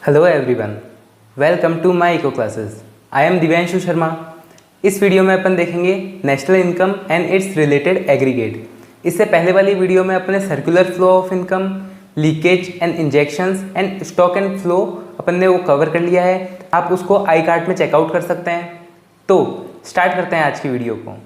Hello everyone, welcome to my eco classes. I am Divyanshu Sharma. इस video में अपन देखेंगे national income and its related aggregate. इससे पहले वाली वीडियो में अपने circular flow of income, leakage and injections and stock and flow अपन ने वो कवर कर लिया है। आप उसको आई कार्ड में चेकआउट कर सकते हैं। तो स्टार्ट करते हैं आज की वीडियो को।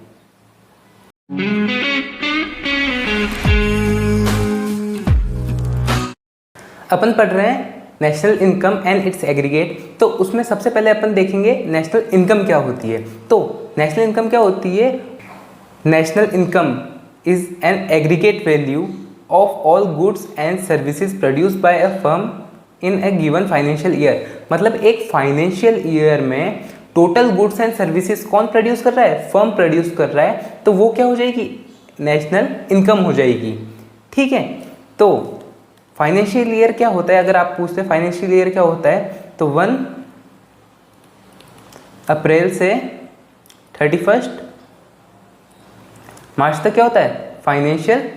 अपन पढ़ रहे हैं national income and it's aggregate. तो उसमें सबसे पहले अपन देखेंगे नेशनल इनकम क्या होती है। तो नेशनल इनकम क्या होती है? National income is an aggregate value of all goods and services produced by a firm in A given financial year. मतलब एक फाइनेंशियल ईयर में टोटल गुड्स एंड सर्विसेज कौन प्रोड्यूस कर रहा है? फर्म प्रोड्यूस कर रहा है। तो वो क्या हो जाएगी? नेशनल इनकम हो जाएगी। ठीक है। तो फाइनेंशियल ईयर क्या होता है? अगर आप पूछते हैं फाइनेंशियल ईयर क्या होता है, तो 1 अप्रैल से 31 मार्च तक क्या होता है? फाइनेंशियल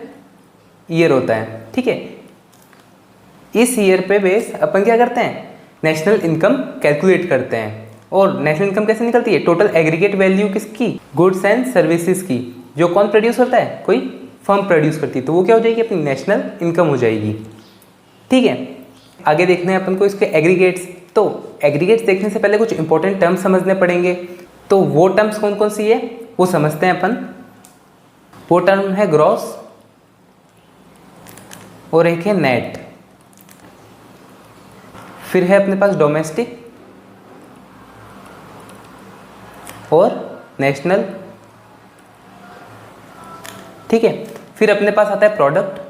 ईयर होता है। ठीक है। इस ईयर पे बेस अपन क्या करते हैं? नेशनल इनकम कैलकुलेट करते हैं। और नेशनल इनकम कैसे निकलती है? टोटल एग्रीगेट वैल्यू किसकी? गुड्स एंड सर्विसेज की। जो कौन प्रोड्यूस होता है? कोई फर्म प्रोड्यूस करती है। तो वो क्या हो जाएगी? अपनी नेशनल इनकम हो जाएगी। ठीक है। आगे देखने हैं अपन को इसके एग्रीगेट्स। तो एग्रीगेट्स देखने से पहले कुछ इंपॉर्टेंट टर्म्स समझने पड़ेंगे। तो वो टर्म्स कौन कौन सी है वो समझते हैं अपन। वो टर्म है ग्रॉस और एक है नेट। फिर है अपने पास डोमेस्टिक और नेशनल। ठीक है। फिर अपने पास आता है प्रोडक्ट।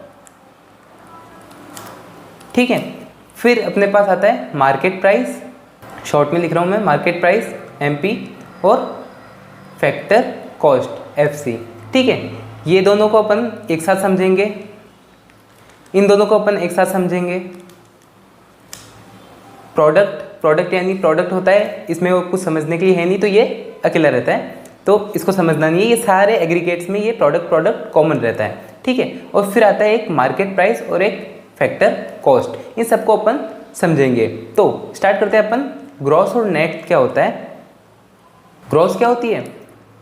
ठीक है। फिर अपने पास आता है मार्केट प्राइस, शॉर्ट में लिख रहा हूँ मैं, मार्केट प्राइस MP, और फैक्टर कॉस्ट FC। ठीक है। ये दोनों को अपन एक साथ समझेंगे। इन दोनों को अपन एक साथ समझेंगे। प्रोडक्ट यानी प्रोडक्ट होता है, इसमें वो कुछ समझने के लिए है नहीं, तो ये अकेला रहता है, तो इसको समझना नहीं है। ये सारे एग्रीगेट्स में ये प्रोडक्ट कॉमन रहता है। ठीक है। और फिर आता है एक मार्केट प्राइस और एक फैक्टर कॉस्ट। इन सबको अपन समझेंगे। तो स्टार्ट करते हैं अपन। ग्रॉस और नेट क्या होता है? ग्रॉस क्या होती है?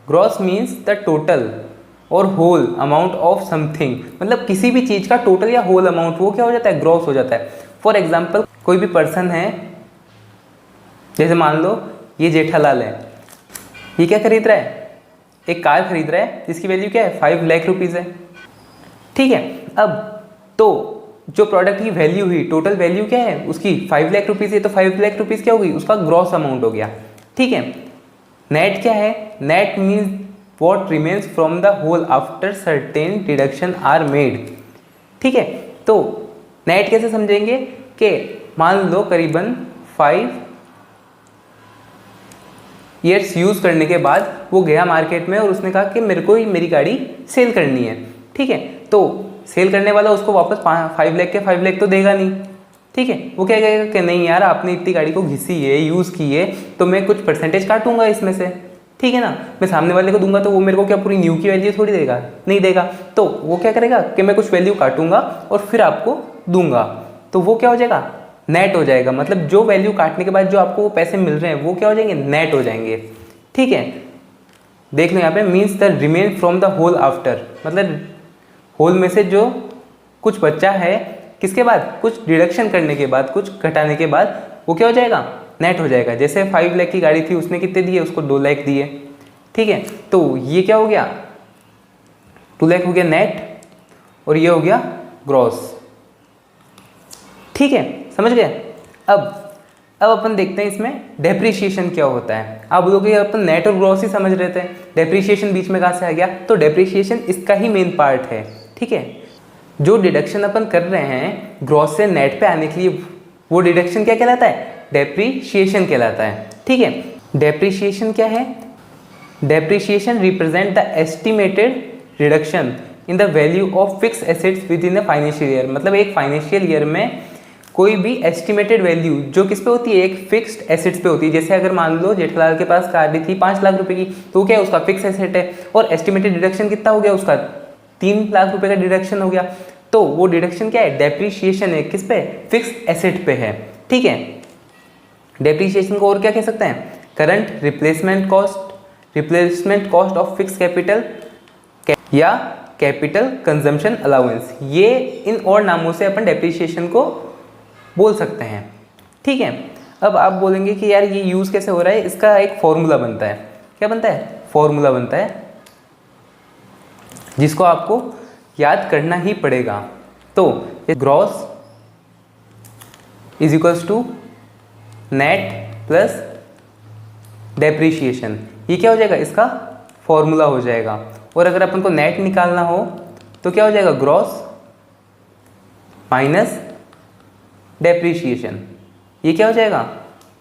ग्रॉस मीन्स द टोटल और होल अमाउंट ऑफ समथिंग। मतलब किसी भी चीज़ का टोटल या होल अमाउंट, वो क्या हो जाता है? ग्रॉस हो जाता है। फॉर एग्जाम्पल, कोई भी पर्सन है, जैसे मान लो ये जेठालाल है, ये क्या खरीद रहा है? एक कार खरीद रहा है जिसकी वैल्यू क्या है? 5 लाख रुपीज़ है। ठीक है। अब तो जो प्रोडक्ट की वैल्यू हुई, टोटल वैल्यू क्या है उसकी? 5 लाख रुपीज़ है। तो 5 लाख रुपीज़ क्या होगी? उसका ग्रॉस अमाउंट हो गया। ठीक है। नेट क्या है? Net means what remains from the whole after certain deduction are made. ठीक है। तो नेट कैसे समझेंगे कि मान लो करीबन 5 ईयर्स यूज़ करने के बाद वो गया मार्केट में और उसने कहा कि मेरे को मेरी गाड़ी सेल करनी है। ठीक है। तो सेल करने वाला उसको वापस 5 लाख के 5 लाख तो देगा नहीं। ठीक है। वो क्या कहेगा कि नहीं यार, आपने इतनी गाड़ी को घिसी है, यूज़ की है, तो मैं कुछ परसेंटेज काटूंगा इसमें से। ठीक है ना। मैं सामने वाले को दूंगा तो वो मेरे को क्या पूरी न्यू की वैल्यू थोड़ी देगा? नहीं देगा। तो वो क्या करेगा कि मैं कुछ वैल्यू काटूंगा और फिर आपको दूंगा। तो वो क्या हो जाएगा? नेट हो जाएगा। मतलब जो वैल्यू काटने के बाद जो आपको वो पैसे मिल रहे हैं वो क्या हो जाएंगे? नेट हो जाएंगे। ठीक है। देख लो यहाँ पे, means the remain from the whole after. मतलब होल में से जो कुछ बच्चा है, किसके बाद? कुछ डिडक्शन करने के बाद, कुछ घटाने के बाद, वो क्या हो जाएगा? नेट हो जाएगा। जैसे 5 लाख की गाड़ी थी, उसने कितने दिए? उसको 2 लाख दिए। ठीक है। तो ये क्या हो गया? 2 लाख हो गया नेट और ये हो गया ग्रॉस। ठीक है, समझ गए? अब अपन देखते हैं इसमें डेप्रिसिएशन क्या होता है। आप बोलोगे अपन नेट और ग्रॉस ही समझ रहे थे, डेप्रिसिएशन बीच में कहाँ से आ गया? तो डेप्रिसिएशन इसका ही मेन पार्ट है। ठीक है। जो डिडक्शन अपन कर रहे हैं ग्रॉस से नेट पे आने के लिए, वो डिडक्शन क्या कहलाता है? डेप्रिसिएशन कहलाता है। ठीक है। डेप्रिसिएशन क्या है? Depreciation represent the estimated reduction in the value of fix assets with in a financial year. मतलब एक फाइनेंशियल ईयर में कोई भी एस्टिमेटेड वैल्यू जो किस पे होती है? एक फिक्स्ड एसेट्स पे होती है। जैसे अगर मान लो जेठालाल के पास कार थी 5 लाख रुपए की, तो क्या है? उसका फिक्स एसेट है और एस्टिमेटेड डिडक्शन कितना हो गया उसका? 3 लाख रुपए का डिडक्शन हो गया। तो वो डिडक्शन क्या है? डेप्रिसिएशन है। किस पे? फिक्स एसेट पे है। ठीक है। डेप्रीशिएशन को और क्या कह सकते हैं, current replacement cost of fix capital या कैपिटल कंजम्पशन अलाउंस। ये इन और नामों से अपन डेप्रीशिएशन को बोल सकते हैं। ठीक है, अब आप बोलेंगे कि यार ये यूज़ कैसे हो रहा है, इसका एक फॉर्मूला बनता है। क्या बनता है, फॉर्मूला बनता है जिसको आपको याद करना ही पड़ेगा। तो gross is equals to net plus depreciation, ये क्या हो जाएगा, इसका फॉर्मूला हो जाएगा। और अगर अपन को नेट निकालना हो तो क्या हो जाएगा, ग्रॉस माइनस डेप्रीशिएशन, ये क्या हो जाएगा,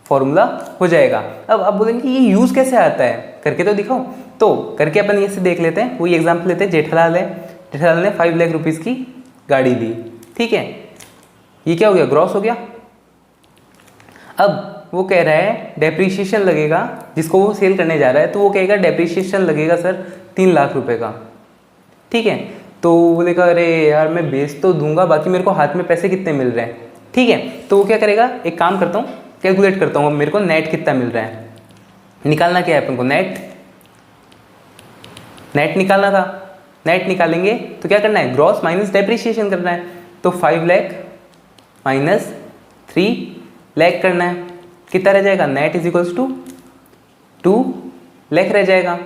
फॉर्मूला हो जाएगा। अब आप बोलेंगे ये यूज़ कैसे आता है, करके तो दिखाओ। तो करके अपन ये से देख लेते हैं। वही एग्जाम्पल लेते हैं, जेठालाल है, जेठालाल ने 5 लाख रुपीज़ की गाड़ी ली। ठीक है, ये क्या हो गया, ग्रॉस हो गया। अब वो कह रहा है डेप्रीशिएशन लगेगा, जिसको वो सेल करने जा रहा है, तो वो कहेगा डेप्रीशिएशन लगेगा सर 3 लाख रुपए का। ठीक है, तो वो बोलेगा अरे यार मैं बेच तो दूंगा, बाकी मेरे को हाथ में पैसे कितने मिल रहे हैं। ठीक है, तो वो क्या करेगा, एक काम करता हूँ, कैलकुलेट करता हूँ अब मेरे को नेट कितना मिल रहा है। निकालना क्या है अपन को, नेट निकालना था। नेट निकालेंगे तो क्या करना है, ग्रॉस माइनस डेप्रीशिएशन करना है। तो 5 लाख माइनस 3 लाख करना है, कितना रह जाएगा, net is equals to 2 lakh रह जाएगा।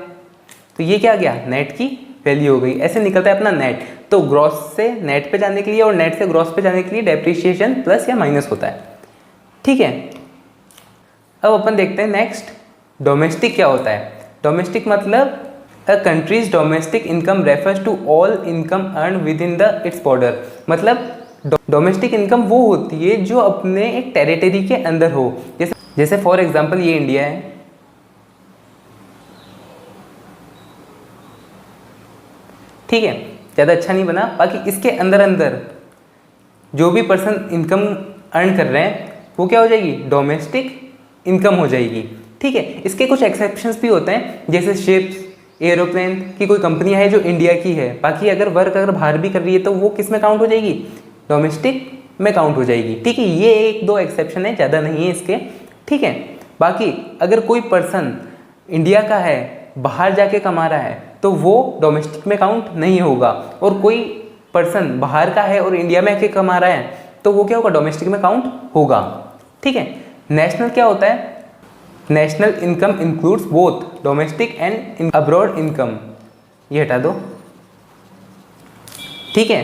तो ये क्या आ गया, नेट की वैल्यू हो गई। ऐसे निकलता है अपना नेट। तो ग्रॉस से नेट पे जाने के लिए और नेट से ग्रॉस पे जाने के लिए डेप्रीशिएशन प्लस या माइनस होता है। ठीक है, अब अपन देखते हैं नेक्स्ट, डोमेस्टिक क्या होता है। डोमेस्टिक मतलब a countries domestic income refers to all income earn within the its border. मतलब डोमेस्टिक इनकम वो होती है जो अपने एक टेरिटरी के अंदर हो। जैसे फॉर एग्जांपल ये इंडिया है, ठीक है, ज़्यादा अच्छा नहीं बना। बाकी इसके अंदर अंदर जो भी पर्सन इनकम अर्न कर रहे हैं वो क्या हो जाएगी, डोमेस्टिक इनकम हो जाएगी। ठीक है, इसके कुछ एक्सेप्शंस भी होते हैं, जैसे शिप्स, एरोप्लेन की कोई कंपनियां है जो इंडिया की है, बाकी अगर वर्क अगर बाहर भी कर रही है तो वो किस में काउंट हो जाएगी, डोमेस्टिक में काउंट हो जाएगी। ठीक है, ये 1-2 एक्सेप्शन है, ज़्यादा नहीं है इसके। ठीक है, बाकी अगर कोई पर्सन इंडिया का है बाहर जाके कमा रहा है तो वो डोमेस्टिक में काउंट नहीं होगा। और कोई पर्सन बाहर का है और इंडिया में आके कमा रहा है तो वो क्या होगा, डोमेस्टिक में काउंट होगा। ठीक है, नेशनल क्या होता है, national income includes both domestic and abroad income, ये हटा दो। ठीक है,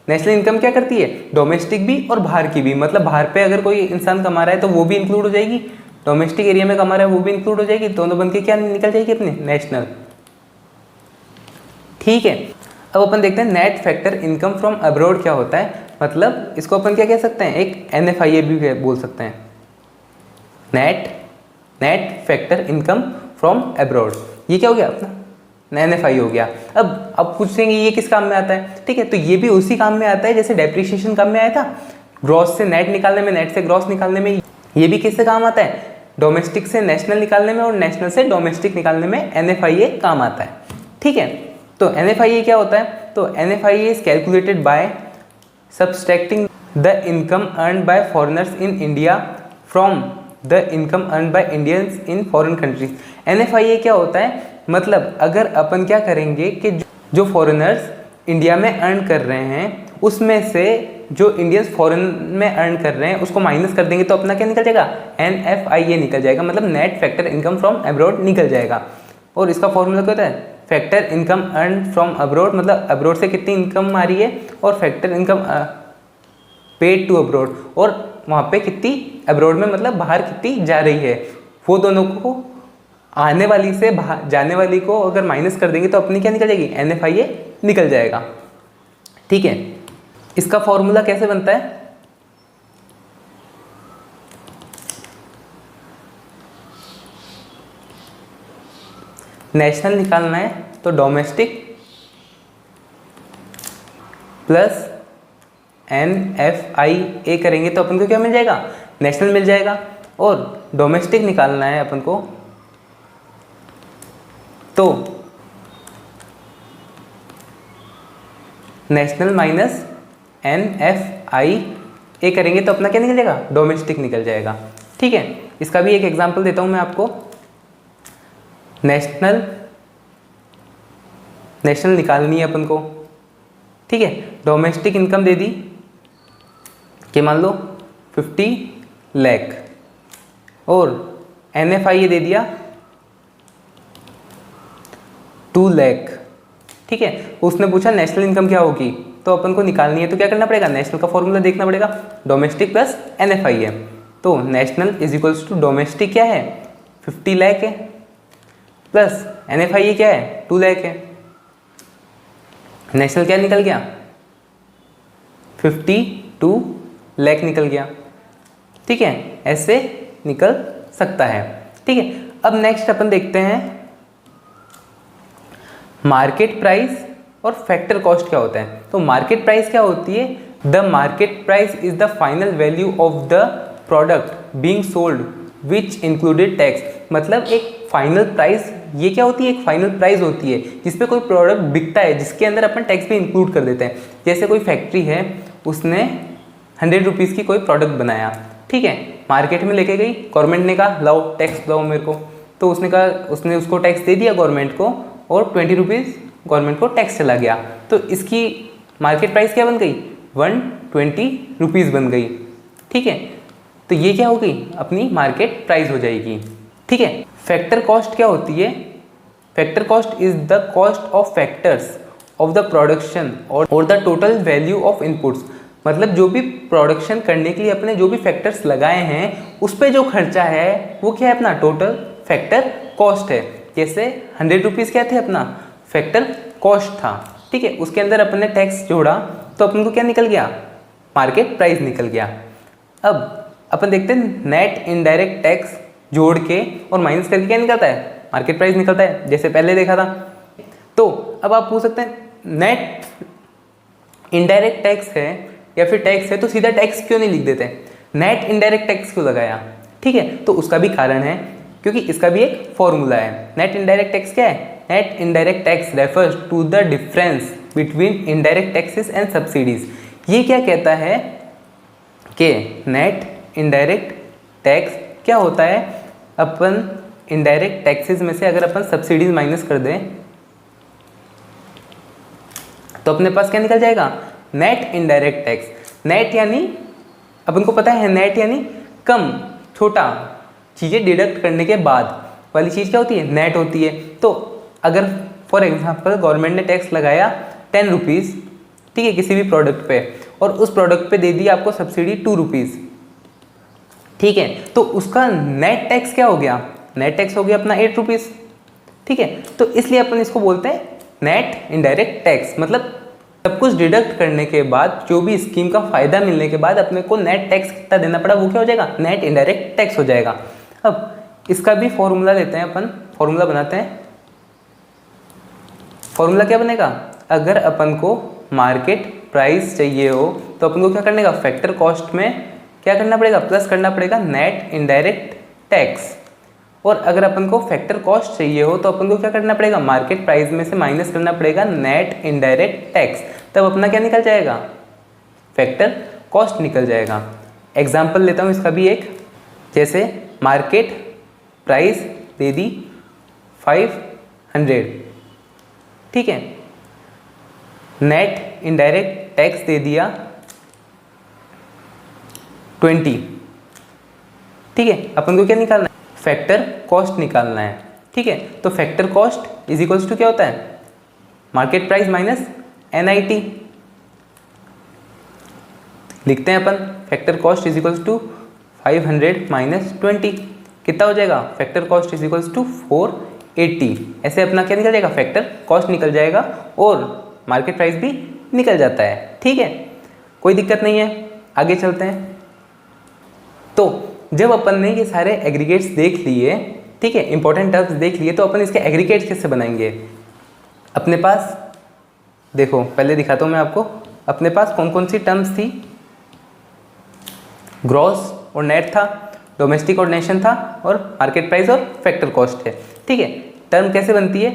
नेशनल इनकम क्या करती है, डोमेस्टिक भी और बाहर की भी। मतलब बाहर पे अगर कोई इंसान कमा रहा है तो वो भी इंक्लूड हो जाएगी, डोमेस्टिक एरिया में कमा रहा है वो भी इंक्लूड हो जाएगी, दोनों बन के क्या निकल जाएगी अपने, नेशनल। ठीक है, अब अपन देखते हैं net factor income from abroad क्या होता है। मतलब इसको अपन क्या कह सकते हैं, एक NFIA भी बोल सकते हैं, net factor income from abroad. ये क्या हो गया अपना, NFI हो गया। अब पूछेंगे ये किस काम में आता है। ठीक है, तो ये भी उसी काम में आता है जैसे डेप्रीशिएशन काम में आया था, ग्रॉस से नेट निकालने में, नेट से ग्रॉस निकालने में। ये भी किससे काम आता है, डोमेस्टिक से नेशनल निकालने में और नेशनल से डोमेस्टिक निकालने में NFIA काम आता है। ठीक है, तो NFIA क्या होता है, तो NFIA is calculated by subtracting the income earn by foreigners in India from the income earn by Indians in foreign countries. NFIA क्या होता है, मतलब अगर अपन क्या करेंगे कि जो फॉरेनर्स इंडिया में अर्न कर रहे हैं उसमें से जो इंडियंस फॉरेन में अर्न कर रहे हैं उसको माइनस कर देंगे तो अपना क्या निकल जाएगा, NFIA निकल जाएगा। मतलब net factor income from abroad निकल जाएगा। और इसका फॉर्मूला क्या होता है, factor income earn from abroad, मतलब अब्रॉड से कितनी इनकम आ रही है, और factor income paid to abroad, और वहाँ पे कितनी अब्रॉड में मतलब बाहर कितनी जा रही है, वो दोनों को आने वाली से जाने वाली को अगर माइनस कर देंगे तो अपनी क्या निकल जाएगी, NFIA निकल जाएगा। ठीक है, इसका फॉर्मूला कैसे बनता है, नेशनल निकालना है तो डोमेस्टिक प्लस NFIA करेंगे तो अपन को क्या मिल जाएगा, नेशनल मिल जाएगा। और डोमेस्टिक निकालना है अपन को तो नेशनल माइनस NFIA करेंगे तो अपना क्या निकल जाएगा, डोमेस्टिक निकल जाएगा। ठीक है, इसका भी एक एग्जांपल देता हूं मैं आपको। नेशनल निकालनी है अपन को, ठीक है। डोमेस्टिक इनकम दे दी कि मान लो 50 लाख और NFI दे दिया 2 लाख, ठीक है। उसने पूछा नेशनल इनकम क्या होगी, तो अपन को निकालनी है, तो क्या करना पड़ेगा, नेशनल का फॉर्मूला देखना पड़ेगा, डोमेस्टिक प्लस NFI है। तो national is equals to domestic क्या है 50 लाख है, प्लस NFI क्या है 2 लाख है। नेशनल क्या निकल गया 52 लाख निकल गया, ठीक है। ऐसे निकल सकता है, ठीक है। अब नेक्स्ट अपन देखते हैं मार्केट प्राइस और फैक्टर कॉस्ट क्या होता है। तो मार्केट प्राइस क्या होती है, the market price is the final value of the product being sold which included tax. मतलब एक फाइनल प्राइस, ये क्या होती है, एक फाइनल प्राइस होती है जिसपे कोई प्रोडक्ट बिकता है, जिसके अंदर अपन टैक्स भी इंक्लूड कर देते हैं। जैसे कोई फैक्ट्री है, उसने 100 रुपीज़ की कोई प्रोडक्ट बनाया, ठीक है, मार्केट में लेके गई, गवर्नमेंट ने कहा लाओ टैक्स दो मेरे को, तो उसने कहा, उसने उसको टैक्स दे दिया गवर्नमेंट को, और 20 रुपीज़ गवर्नमेंट को टैक्स चला गया। तो इसकी मार्केट प्राइस क्या बन गई 120 रुपीज़ बन गई, ठीक है। तो ये क्या होगी, अपनी मार्केट प्राइस हो जाएगी, ठीक है। फैक्टर कॉस्ट क्या होती है, factor cost is the cost of factors of the production और the total value of inputs. मतलब जो भी प्रोडक्शन करने के लिए अपने जो भी फैक्टर्स लगाए हैं, उस पर जो खर्चा है वो क्या है, अपना टोटल फैक्टर कॉस्ट है। जैसे 100 रुपीज़ क्या थे, अपना फैक्टर कॉस्ट था, ठीक है। उसके अंदर अपन ने टैक्स जोड़ा तो अपन को क्या निकल गया, मार्केट प्राइस निकल गया। अब अपन देखते हैं नेट इनडायरेक्ट टैक्स जोड़ के और माइनस करके क्या निकलता है, मार्केट प्राइस निकलता है, जैसे पहले देखा था। तो अब आप पूछ सकते हैं नेट इनडायरेक्ट टैक्स है या फिर टैक्स है, तो सीधा टैक्स क्यों नहीं लिख देते, नेट इनडायरेक्ट टैक्स क्यों लगाया, ठीक है। तो उसका भी कारण है, क्योंकि इसका भी एक फॉर्मूला है। नेट इनडायरेक्ट टैक्स क्या है, net indirect tax refers to the difference between indirect taxes and subsidies. ये क्या कहता है कि नेट इनडायरेक्ट टैक्स क्या होता है, अपन इनडायरेक्ट टैक्सेस में से अगर अपन सब्सिडीज माइनस कर दें तो अपने पास क्या निकल जाएगा, नेट इनडायरेक्ट टैक्स। नेट यानी अपन को पता है, नेट यानी कम, छोटा, चीज़ें डिडक्ट करने के बाद वाली चीज़ क्या होती है, नेट होती है। तो अगर फॉर एग्जांपल गवर्नमेंट ने टैक्स लगाया 10 रुपीज़, ठीक है, किसी भी प्रोडक्ट पे, और उस प्रोडक्ट पे दे दी आपको सब्सिडी 2 रुपीज़, ठीक है, तो उसका नेट टैक्स क्या हो गया, नेट टैक्स हो गया अपना 8 रुपीज़, ठीक है। तो इसलिए अपन इसको बोलते हैं नेट इनडायरेक्ट टैक्स। मतलब सब कुछ डिडक्ट करने के बाद, जो भी स्कीम का फ़ायदा मिलने के बाद अपने को नेट टैक्स कितना देना पड़ा, वो क्या हो जाएगा, नेट इनडायरेक्ट टैक्स हो जाएगा। अब इसका भी फॉर्मूला लेते हैं अपन, फॉर्मूला बनाते हैं। फॉर्मूला क्या बनेगा, अगर अपन को मार्केट प्राइस चाहिए हो तो अपन को क्या करने का, फैक्टर कॉस्ट में क्या करना पड़ेगा, प्लस करना पड़ेगा नेट इनडायरेक्ट टैक्स। और अगर अपन को फैक्टर कॉस्ट चाहिए हो तो अपन को क्या करना पड़ेगा, मार्केट प्राइस में से माइनस करना पड़ेगा नेट इनडायरेक्ट टैक्स। तब अपना क्या निकल जाएगा, फैक्टर कॉस्ट निकल जाएगा। एग्जाम्पल लेता हूँ इसका भी एक, जैसे मार्केट प्राइस दे दी 500, ठीक है, नेट इनडायरेक्ट टैक्स दे दिया 20, ठीक है। अपन को क्या निकालना है, फैक्टर कॉस्ट निकालना है, ठीक है। तो factor cost is equals to क्या होता है, मार्केट प्राइस माइनस NIT। लिखते हैं अपन factor cost is equals to 500 माइनस 20, कितना हो जाएगा, factor cost is equals to 480। ऐसे अपना क्या निकल जाएगा, फैक्टर कॉस्ट निकल जाएगा और मार्केट प्राइस भी निकल जाता है, ठीक है, कोई दिक्कत नहीं है। आगे चलते हैं। तो जब अपन ने ये सारे एग्रीगेट्स देख लिए, ठीक है, इंपॉर्टेंट टर्म्स देख लिए, तो अपन इसके एग्रीगेट्स कैसे बनाएंगे। अपने पास देखो, पहले दिखाता हूँ मैं आपको, अपने पास कौन कौन सी टर्म्स थी, ग्रॉस और नेट था, डोमेस्टिक और नेशन था, और मार्केट प्राइस और फैक्टर कॉस्ट है, ठीक है। टर्म कैसे बनती है,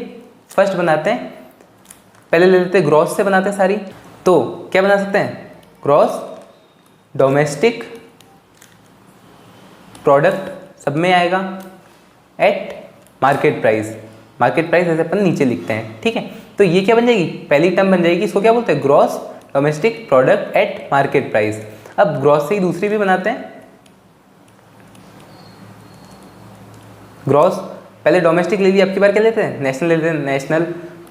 फर्स्ट बनाते हैं, पहले ले लेते हैं ग्रॉस से बनाते हैं सारी। तो क्या बना सकते हैं, ग्रॉस डोमेस्टिक प्रोडक्ट सब में आएगा eight market price. Market price ऐसे अपन नीचे लिखते हैं, ठीक है। तो ये क्या बन जाएगी, पहली टर्म बन जाएगी, इसको क्या बोलते हैं, gross domestic product at market price. अब ग्रॉस से ही दूसरी भी बनाते हैं, ग्रॉस पहले डोमेस्टिक ले लिया, अब की बार क्या लेते हैं, नेशनल लेते हैं, national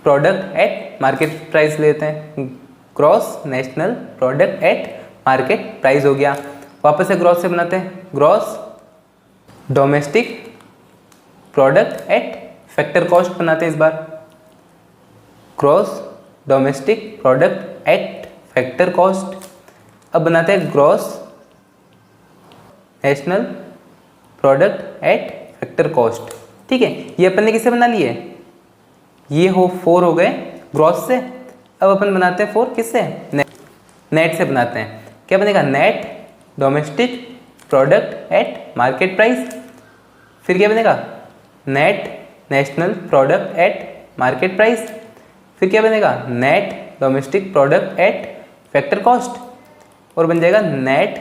product at market price लेते हैं, gross national product at market price हो गया। वापस से ग्रॉस से बनाते हैं, gross domestic product at factor cost बनाते हैं इस बार, gross domestic product at factor cost. अब बनाते हैं gross national product at factor cost, ठीक है। ये अपन ने किससे बना लिए, ये हो 4 हो गए ग्रॉस से। अब अपन बनाते हैं 4 किससे, नेट से बनाते हैं। क्या बनेगा, net domestic product at market price. फिर क्या बनेगा, net national product at market price. फिर क्या बनेगा, net domestic product at factor cost, और बन जाएगा net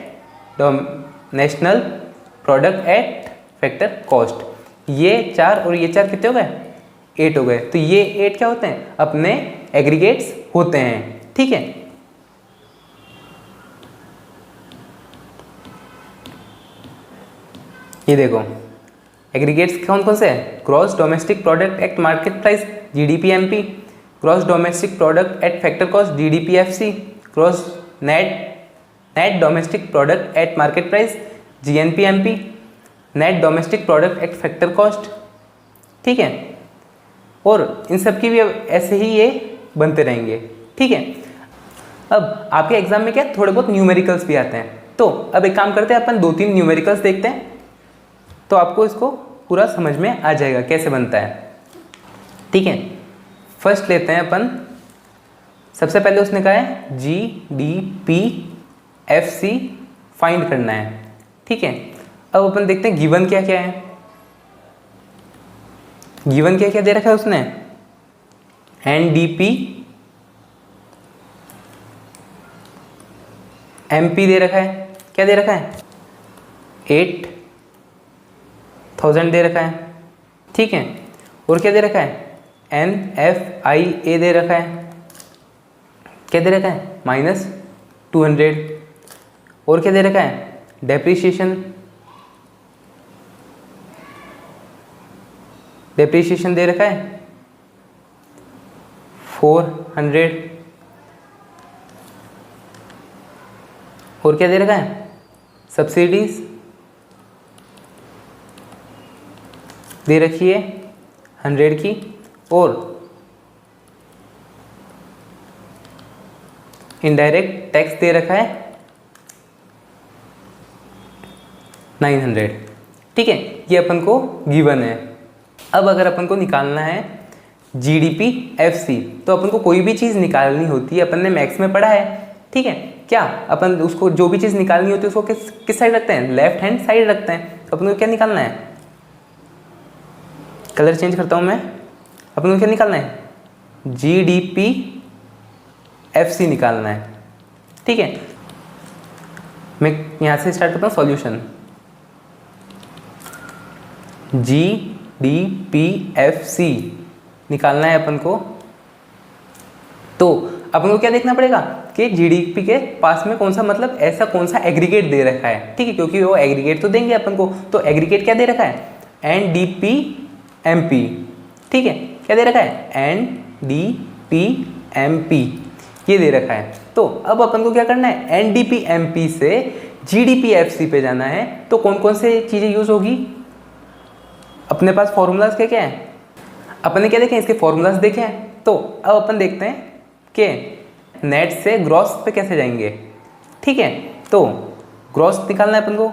national product at factor cost. ये 4 और ये 4 कितने हो गए, 8 हो गए। तो ये 8 क्या होते हैं, अपने एग्रीगेट्स होते हैं, ठीक है। ये देखो एग्रीगेट्स कौन कौन से हैं, gross domestic product at market price GDP-MP, gross domestic product at factor cost GDP-FC, gross net domestic product at market price GNP-MP, net domestic product at factor cost, ठीक है। और इन सब की भी ऐसे ही ये बनते रहेंगे, ठीक है। अब आपके एग्जाम में क्या थोड़े बहुत न्यूमेरिकल्स भी आते हैं, तो अब एक काम करते हैं, अपन 2-3 न्यूमेरिकल्स देखते हैं, तो आपको इसको पूरा समझ में आ जाएगा कैसे बनता है, ठीक है। फर्स्ट लेते हैं अपन, सबसे पहले उसने कहा है GDP-FC फाइंड करना है, ठीक है। अब अपन देखते हैं गिवन क्या क्या है, गिवन क्या क्या दे रखा है उसने, NDP-MP दे रखा है, क्या दे रखा है, 8,000 दे रखा है, ठीक है। और क्या दे रखा है, NFIA दे रखा है, क्या दे रखा है, -200। और क्या दे रखा है, डेप्रीशिएशन दे रखा है 400। और क्या दे रखा है, सब्सिडीज दे रखी है 100 की, और इनडायरेक्ट टैक्स दे रखा है 900, ठीक है। ये अपन को गिवन है। अब अगर अपन को निकालना है GDP-FC, तो अपन को कोई भी चीज़ निकालनी होती है, अपन ने मैथ्स में पढ़ा है, ठीक है। क्या अपन उसको जो भी चीज़ निकालनी होती है उसको किस साइड रखते हैं, लेफ्ट हैंड साइड रखते हैं। तो अपन को क्या निकालना है, कलर चेंज करता हूँ मैं, अपन को क्या निकालना है, GDP-FC निकालना है, ठीक है। मैं यहाँ से स्टार्ट करता हूँ सॉल्यूशन, GDP-FC निकालना है अपन को। तो अपन को क्या देखना पड़ेगा कि GDP के पास में कौन सा, मतलब ऐसा कौन सा एग्रीगेट दे रखा है, ठीक है, क्योंकि वो एग्रीगेट तो देंगे अपन को। तो एग्रीगेट क्या दे रखा है, NDP-MP, ठीक है। क्या दे रखा है, NDP-MP ये दे रखा है। तो अब अपन को क्या करना है, NDP-MP से GDP-FC पे जाना है। तो कौन कौन से चीज़ें यूज होगी, अपने पास फॉर्मूलाज क्या क्या है, अपन ने क्या देखे, इसके फॉर्मूलाज देखे हैं। तो अब अपन देखते हैं कि नेट से ग्रॉस पे कैसे जाएंगे, ठीक है। तो ग्रॉस निकालना है अपन को,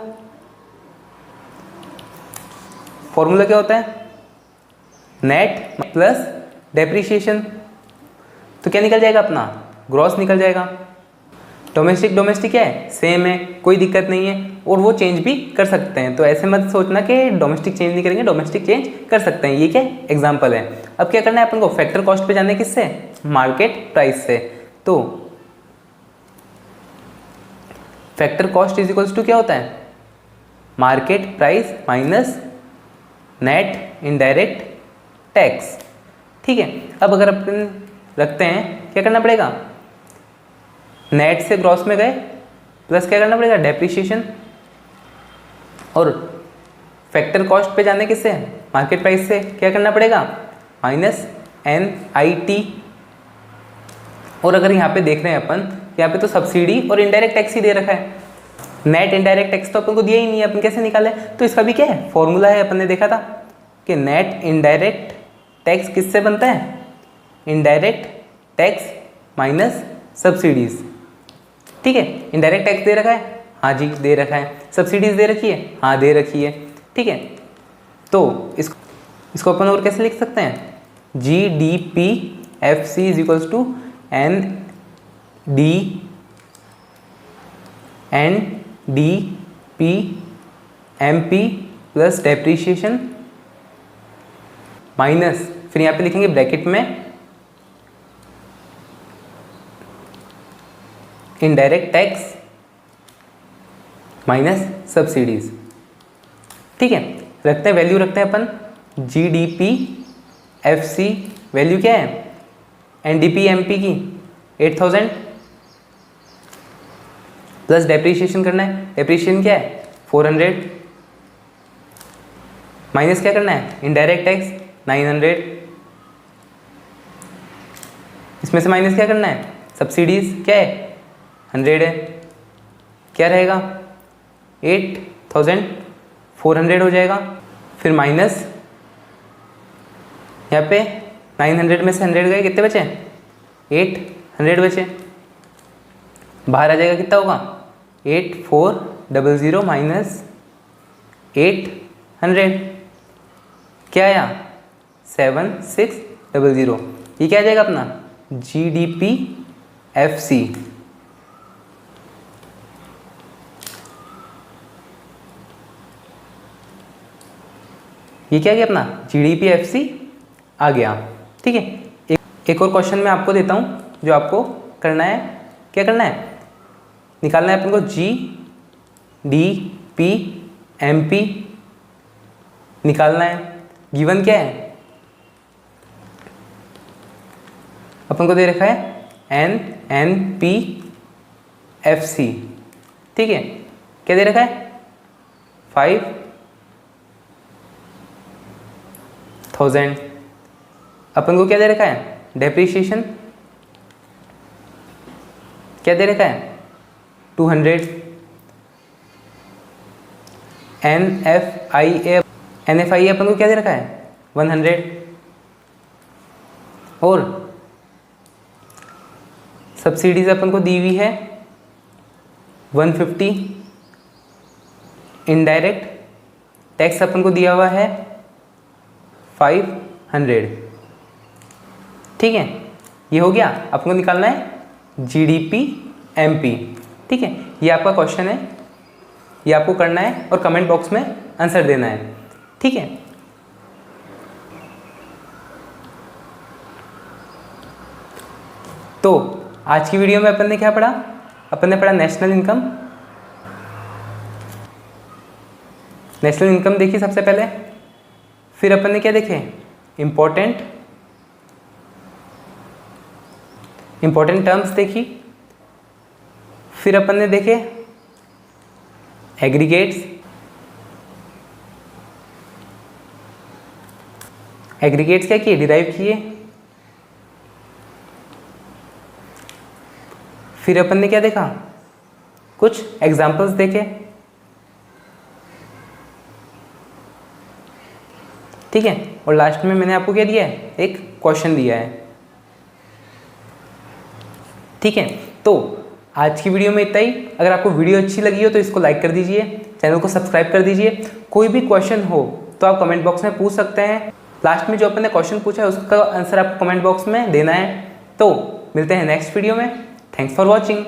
फॉर्मूला क्या होता है, नेट प्लस डेप्रीशिएशन। तो क्या निकल जाएगा अपना, ग्रॉस निकल जाएगा। डोमेस्टिक क्या है, सेम है, कोई दिक्कत नहीं है, और वो चेंज भी कर सकते हैं। तो ऐसे मत सोचना कि डोमेस्टिक चेंज नहीं करेंगे, डोमेस्टिक चेंज कर सकते हैं। ये क्या एग्जांपल है। अब क्या करना है अपन को, फैक्टर कॉस्ट पे जाना है, किससे, मार्केट प्राइस से। तो factor cost is equals to क्या होता है, market price minus net indirect tax. ठीक है, अब अगर अपन रखते हैं, क्या करना पड़ेगा, नेट से ग्रॉस में गए प्लस क्या करना पड़ेगा, डेप्रिसिएशन, और फैक्टर कॉस्ट पे जाने किससे, मार्केट प्राइस से, क्या करना पड़ेगा, माइनस NIT। और अगर यहाँ पे देख रहे हैं अपन, यहाँ पे तो सब्सिडी और इनडायरेक्ट टैक्स ही दे रखा है, नेट इनडायरेक्ट टैक्स तो अपन को दिया ही नहीं है, अपन कैसे निकाले, तो इसका भी क्या है, फॉर्मूला है, अपन ने देखा था कि नेट इनडायरेक्ट टैक्स किससे बनता है, इनडायरेक्ट टैक्स माइनस सब्सिडीज। ठीक है, इनडायरेक्ट टैक्स दे रखा है, हाँ जी दे रखा है, सब्सिडीज दे रखी है, हाँ दे रखी है। ठीक है, तो इसको अपन और कैसे लिख सकते हैं, GDPFC is equals to NDPMP plus depreciation minus, फिर यहाँ पे लिखेंगे ब्रैकेट में इनडायरेक्ट टैक्स माइनस सब्सिडीज। ठीक है, रखते हैं वैल्यू, रखते हैं अपन GDPFC वैल्यू क्या है, NDPMP की 8000 प्लस डेप्रीशिएशन करना है, डेप्रीशिएशन क्या है 400 माइनस क्या करना है, इनडायरेक्ट टैक्स 900, इसमें से माइनस क्या करना है, सब्सिडीज क्या है 100 है, क्या रहेगा 8400 हो जाएगा। फिर माइनस यहाँ पे 900 में से 100 गए, कितने बचे, 800 बचे, बाहर आ जाएगा, कितना होगा 8400 माइनस 800, क्या आया 7600, ये क्या आ जाएगा अपना GDPFC। ये क्या गया अपना GDPFC आ गया। ठीक है, एक और क्वेश्चन मैं आपको देता हूँ जो आपको करना है, क्या करना है, निकालना है अपन को GDPMP निकालना है। गिवन क्या है, अपन को दे रखा है NNPFC। ठीक है, क्या दे रखा है 5000। अपन को क्या दे रखा है, डेप्रीशिएशन क्या दे रखा है 200। NFIA अपन को क्या दे रखा है 100, और सब्सिडीज अपन को दी हुई है 150, इनडायरेक्ट टैक्स अपन को दिया हुआ है 500। ठीक है, ये हो गया, अपन को निकालना है GDPMP। ठीक है, ये आपका क्वेश्चन है, ये आपको करना है और कमेंट बॉक्स में आंसर देना है। ठीक है, तो आज की वीडियो में अपन ने क्या पढ़ा, अपन ने पढ़ा नेशनल इनकम। नेशनल इनकम देखी सबसे पहले, फिर अपन ने क्या देखे, इंपॉर्टेंट टर्म्स देखी, फिर अपन ने देखे एग्रीगेट्स, क्या किए, डिराइव किए, फिर अपन ने क्या देखा, कुछ एग्जाम्पल्स देखे। ठीक है, और लास्ट में मैंने आपको क्या दिया है, एक क्वेश्चन दिया है। ठीक है, तो आज की वीडियो में इतना ही। अगर आपको वीडियो अच्छी लगी हो तो इसको लाइक कर दीजिए, चैनल को सब्सक्राइब कर दीजिए। कोई भी क्वेश्चन हो तो आप कमेंट बॉक्स में पूछ सकते हैं। लास्ट में जो अपन ने क्वेश्चन पूछा है उसका आंसर आप कमेंट बॉक्स में देना है। तो मिलते हैं नेक्स्ट वीडियो में। Thanks for watching.